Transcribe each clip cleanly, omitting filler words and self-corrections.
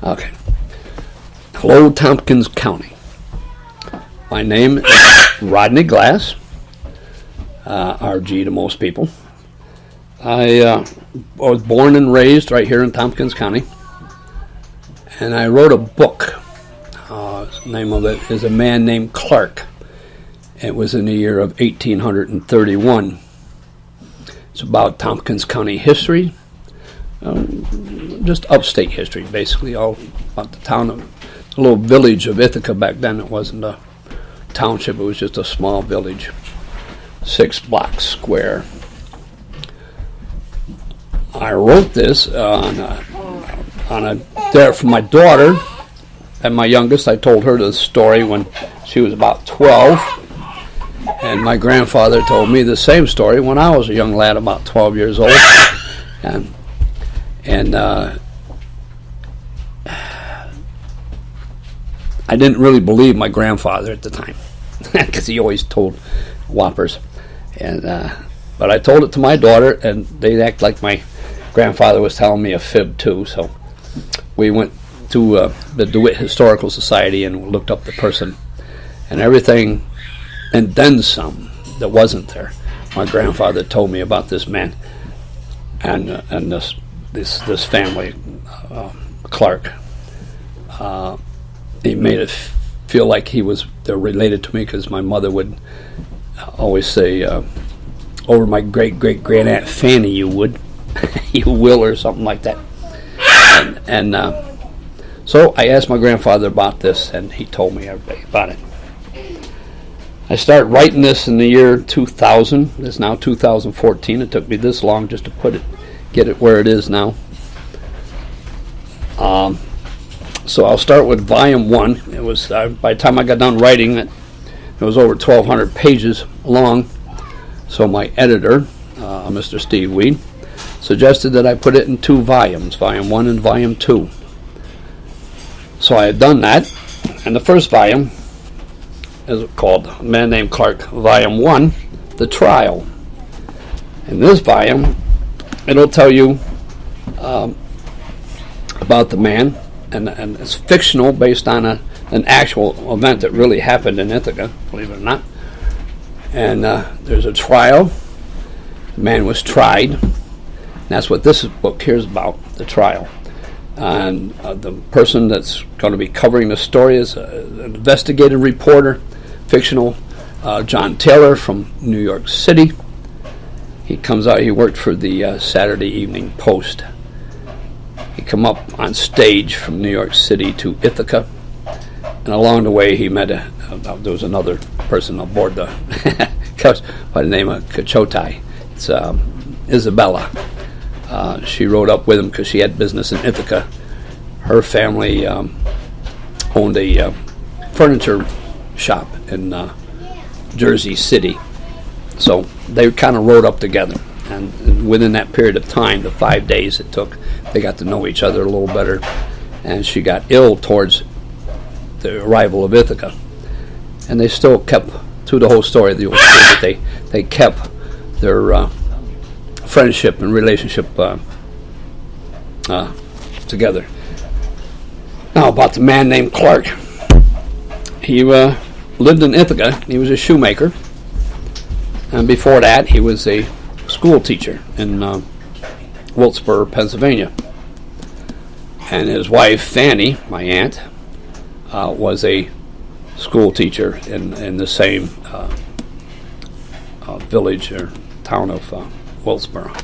Okay. Hello, Tompkins County. My name is Rodney Glass, RG to most people. I was born and raised right here in Tompkins County, and I wrote a book. The name of it is A Man Named Clarke. It was in the year of 1831. It's about Tompkins County history, just upstate history, basically, all about the town of the little village of Ithaca. Back then it wasn't a township, it was just a small village, 6 blocks square. I wrote this on a dare for my daughter, and my youngest. I told her the story when she was about 12, and my grandfather told me the same story when I was a young lad, about 12 years old. And I didn't really believe my grandfather at the time, because he always told whoppers. But I told it to my daughter, and they act like my grandfather was telling me a fib too. So we went to the DeWitt Historical Society and looked up the person and everything, and then some that wasn't there. My grandfather told me about this man and this family, Clarke. He made it feel like they're related to me, because my mother would always say, over my great-great-grand Aunt Fanny, you would. You will, or something like that. And so I asked my grandfather about this, and he told me everything about it. I started writing this in the year 2000. It's now 2014. It took me this long just to get it where it is now. So I'll start with volume 1. It was by the time I got done writing it, it was over 1,200 pages long. So my editor, Mr. Steve Weed, suggested that I put it in 2 volumes, volume 1 and volume 2. So I had done that, and the first volume is called Man Named Clarke, volume 1, The Trial. In this volume, it'll tell you about the man, and it's fictional, based on an actual event that really happened in Ithaca, believe it or not. And there's a trial. The man was tried. That's what this book here is about, the trial. And the person that's going to be covering the story is an investigative reporter, fictional, John Taylor from New York City. He comes out, he worked for the Saturday Evening Post. He come up on stage from New York City to Ithaca, and along the way he met there was another person aboard the by the name of Cachotai. It's Isabella. She rode up with him because she had business in Ithaca. Her family owned a furniture shop in Jersey City. So they kind of rode up together. And within that period of time, the 5 days it took, they got to know each other a little better. And she got ill towards the arrival of Ithaca. And they still kept, through the whole story, they kept their friendship and relationship together. Now, about the man named Clarke. He lived in Ithaca. He was a shoemaker. And before that, he was a school teacher in Wilkesboro, Pennsylvania. And his wife, Fanny, my aunt, was a school teacher in the same village or town of Wilkesboro.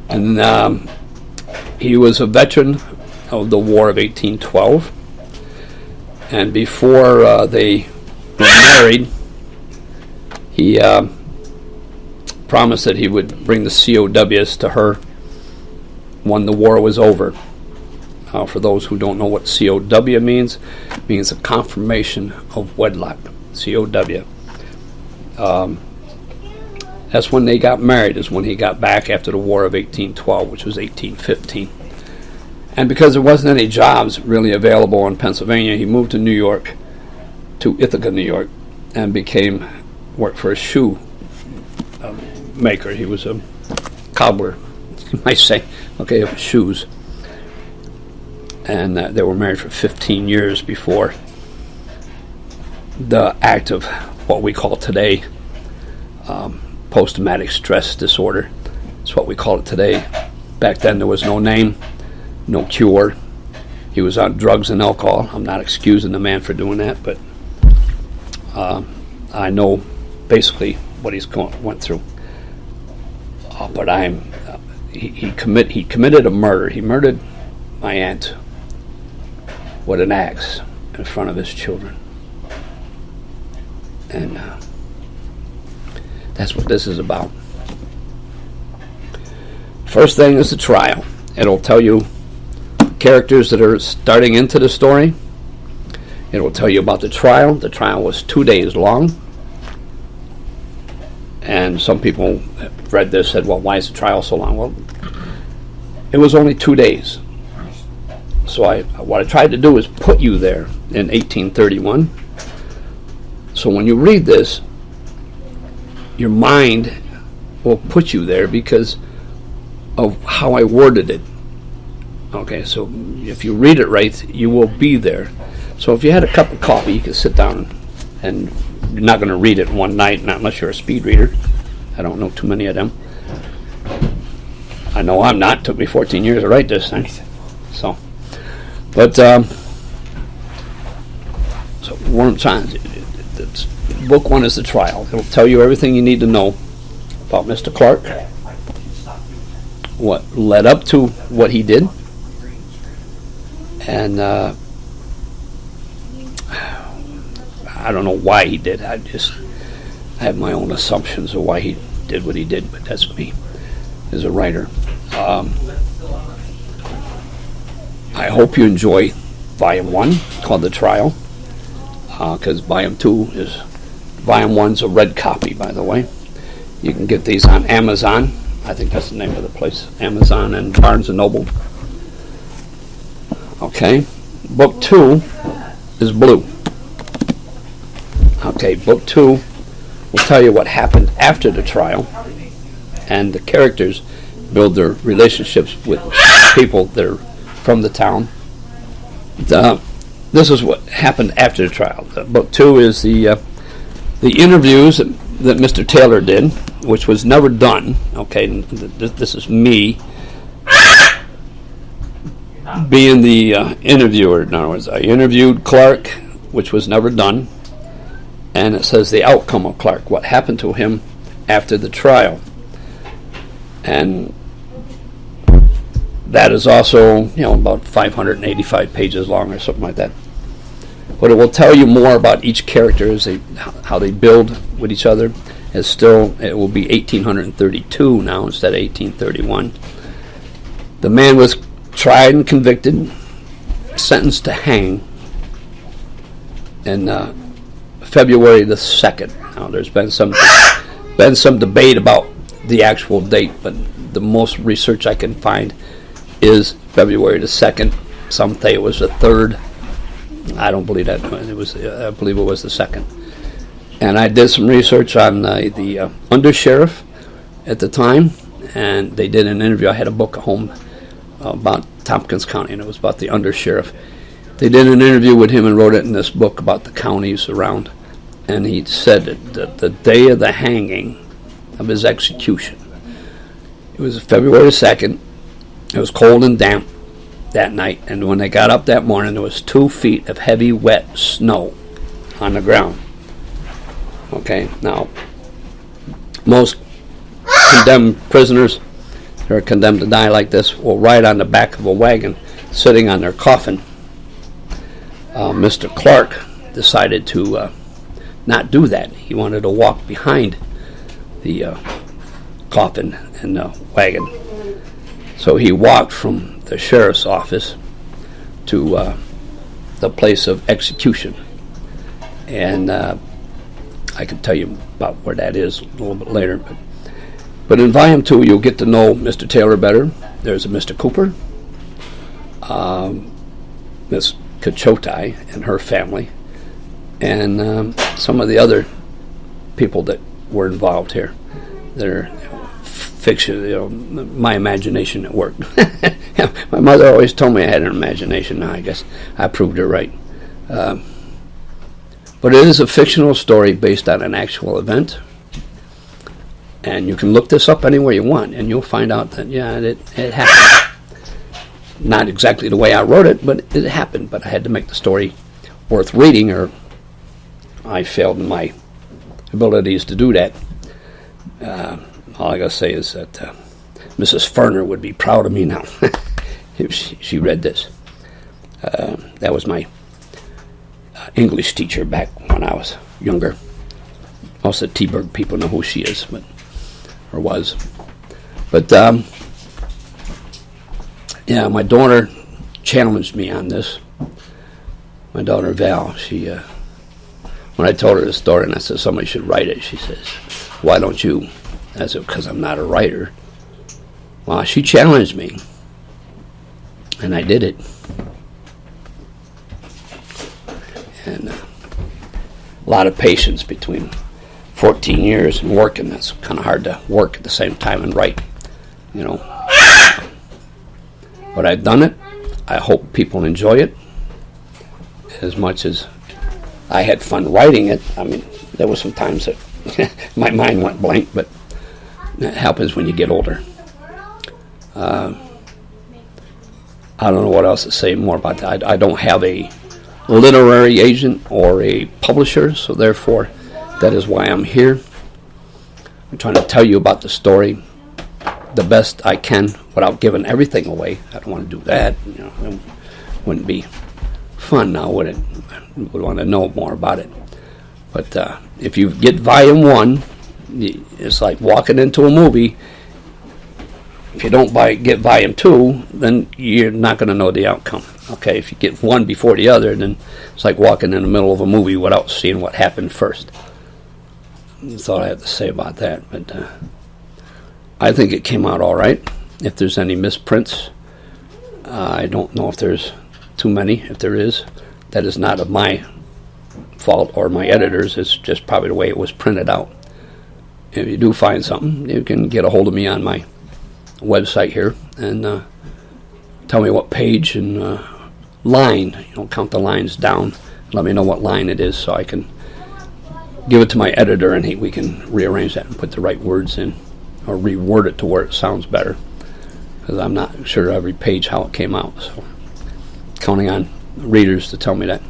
And he was a veteran of the War of 1812. And before they were married, he promised that he would bring the COWs to her when the war was over. For those who don't know what COW means, it means a confirmation of wedlock. COW. That's when they got married, is when he got back after the War of 1812, which was 1815. And because there wasn't any jobs really available in Pennsylvania, he moved to New York, to Ithaca, New York, and worked for a shoe maker. He was a cobbler, you might say, of shoes. and they were married for 15 years before the act of what we call today post-traumatic stress disorder. It's what we call it today. Back then there was no name, no cure. He was on drugs and alcohol. I'm not excusing the man for doing that, but I know basically what he's went through. But he committed a murder. He murdered my aunt with an axe in front of his children. And that's what this is about. First thing is the trial. It'll tell you characters that are starting into the story. It'll tell you about the trial. The trial was 2 days long. And some people have read this said, well, why is the trial so long? Well, it was only 2 days. So what I tried to do is put you there in 1831. So when you read this, your mind will put you there because of how I worded it. Okay, so if you read it right, you will be there. So if you had a cup of coffee, you could sit down, and you're not going to read it in one night, not unless you're a speed reader. I don't know too many of them. I know I'm not. It took me 14 years to write this thing. So, but so what I'm trying to do, book one is the trial. It'll tell you everything you need to know about Mr. Clarke, what led up to what he did, and I don't know why he did. I have my own assumptions of why he did what he did, but that's me as a writer. I hope you enjoy Volume 1, called The Trial, because Volume 1's a red copy, by the way. You can get these on Amazon. I think that's the name of the place, Amazon and Barnes & Noble. Okay, Book 2 is blue. Okay, Book 2 will tell you what happened after the trial, and the characters build their relationships with people that are from the town. This is what happened after the trial. Book 2 is the interviews that Mr. Taylor did, which was never done. Okay, this is me being the interviewer. In other words, I interviewed Clarke, which was never done, and it says the outcome of Clarke, what happened to him after the trial, and that is also about 585 pages long or something like that. But it will tell you more about each character as how they build with each other. It will be 1832 now instead of 1831. The man was tried and convicted, sentenced to hang in February the 2nd. Now there's been some debate about the actual date, but the most research I can find is February the 2nd. Some say it was the 3rd. I don't believe that. I believe it was the 2nd. And I did some research on the undersheriff at the time, and they did an interview. I had a book at home about Tompkins County, and it was about the undersheriff. They did an interview with him and wrote it in this book about the counties around, and he said that the day of the hanging of his execution, it was February 2nd. It was cold and damp that night, and when they got up that morning, there was 2 feet of heavy, wet snow on the ground. Okay, now, most condemned prisoners who are condemned to die like this will ride on the back of a wagon sitting on their coffin. Mr. Clarke decided to not do that. He wanted to walk behind the coffin and the wagon. So he walked from the sheriff's office to the place of execution. And I can tell you about where that is a little bit later. But in Volume 2, you'll get to know Mr. Taylor better. There's a Mr. Cooper, Miss Cachotai and her family, and some of the other people that were involved here. They're fiction, my imagination at work. My mother always told me I had an imagination. Now I guess I proved her right. But it is a fictional story based on an actual event. And you can look this up anywhere you want, and you'll find out that, yeah, it happened. Not exactly the way I wrote it, but it happened. But I had to make the story worth reading, or I failed in my abilities to do that. All I got to say is that Mrs. Ferner would be proud of me now if she read this. That was my English teacher back when I was younger. Most of the T-Burg people know who she is, or was. But, yeah, my daughter challenged me on this. My daughter Val, she, when I told her the story and I said somebody should write it, she says, why don't you? I said, because I'm not a writer. Well, she challenged me, and I did it. And a lot of patience between 14 years and working. That's kind of hard to work at the same time and write, you know. But I've done it. I hope people enjoy it as much as I had fun writing it. I mean, there were some times that my mind went blank, but that happens when you get older. I don't know what else to say more about that. I don't have a literary agent or a publisher, so therefore that is why I'm here. I'm trying to tell you about the story the best I can without giving everything away. I don't want to do that. You know, it wouldn't be fun now, would it? I would want to know more about it. But if you get volume 1, it's like walking into a movie. If you don't get volume 2, then you're not going to know the outcome. Okay, if you get one before the other, then it's like walking in the middle of a movie without seeing what happened first. That's all I have to say about that. But I think it came out all right. If there's any misprints, I don't know if there's too many. If there is, that is not of my fault or my editor's. It's just probably the way it was printed out. If you do find something, you can get a hold of me on my website here and tell me what page and line. You know, count the lines down. Let me know what line it is so I can give it to my editor and we can rearrange that and put the right words in or reword it to where it sounds better, because I'm not sure every page how it came out. So counting on readers to tell me that.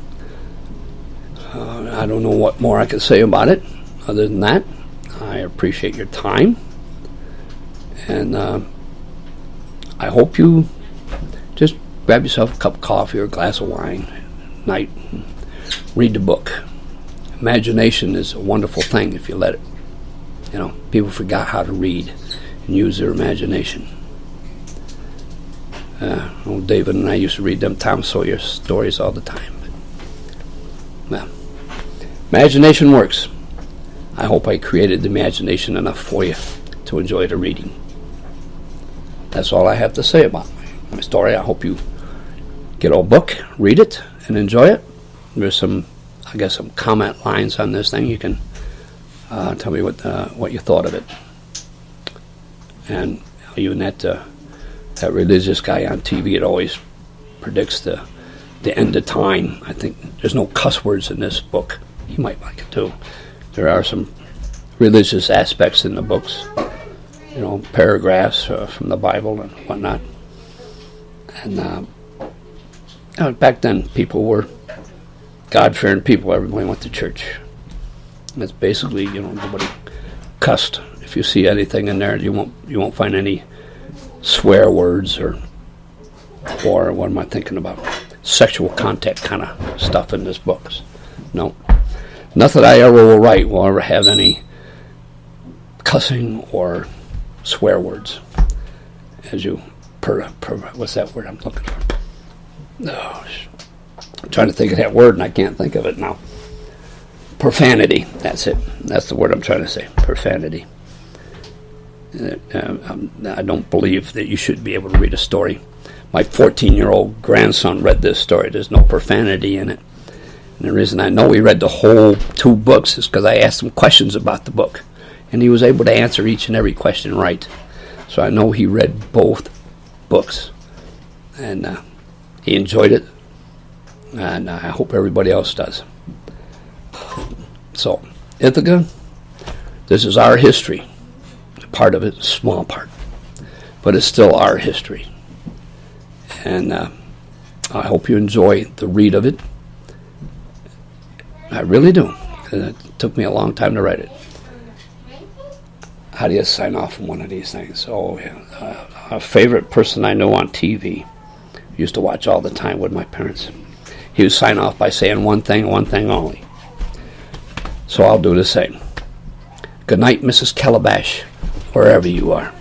I don't know what more I could say about it other than that. I appreciate your time, and I hope you just grab yourself a cup of coffee or a glass of wine at night and read the book. Imagination is a wonderful thing if you let it. You know, people forgot how to read and use their imagination. Old David and I used to read them Tom Sawyer stories all the time. Well, imagination works. I hope I created the imagination enough for you to enjoy the reading. That's all I have to say about my story. I hope you get a book, read it, and enjoy it. There's some comment lines on this thing. You can tell me what you thought of it. And even that religious guy on TV, it always predicts the end of time. I think there's no cuss words in this book. You might like it too. There are some religious aspects in the books, you know, paragraphs from the Bible and whatnot. And back then, people were God-fearing people. Everybody went to church. That's basically, you know, nobody cussed. If you see anything in there, you won't find any swear words or what am I thinking about? Sexual contact kind of stuff in this book. No. Nothing I ever will write will ever have any cussing or swear words. As you what's that word I'm looking for? No, I'm trying to think of that word and I can't think of it now. Profanity. That's it. That's the word I'm trying to say. Profanity. I don't believe that you should be able to read a story. My 14-year-old grandson read this story. There's no profanity in it. And the reason I know he read the whole 2 books is because I asked him questions about the book. And he was able to answer each and every question right. So I know he read both books. and he enjoyed it, and I hope everybody else does. So, Ithaca, this is our history. Part of it, a small part, but it's still our history. And I hope you enjoy the read of it. I really do. It took me a long time to write it. How do you sign off from one of these things? Oh, yeah. A favorite person I know on TV, used to watch all the time with my parents. He would sign off by saying one thing only. So I'll do the same. Good night, Mrs. Calabash, wherever you are.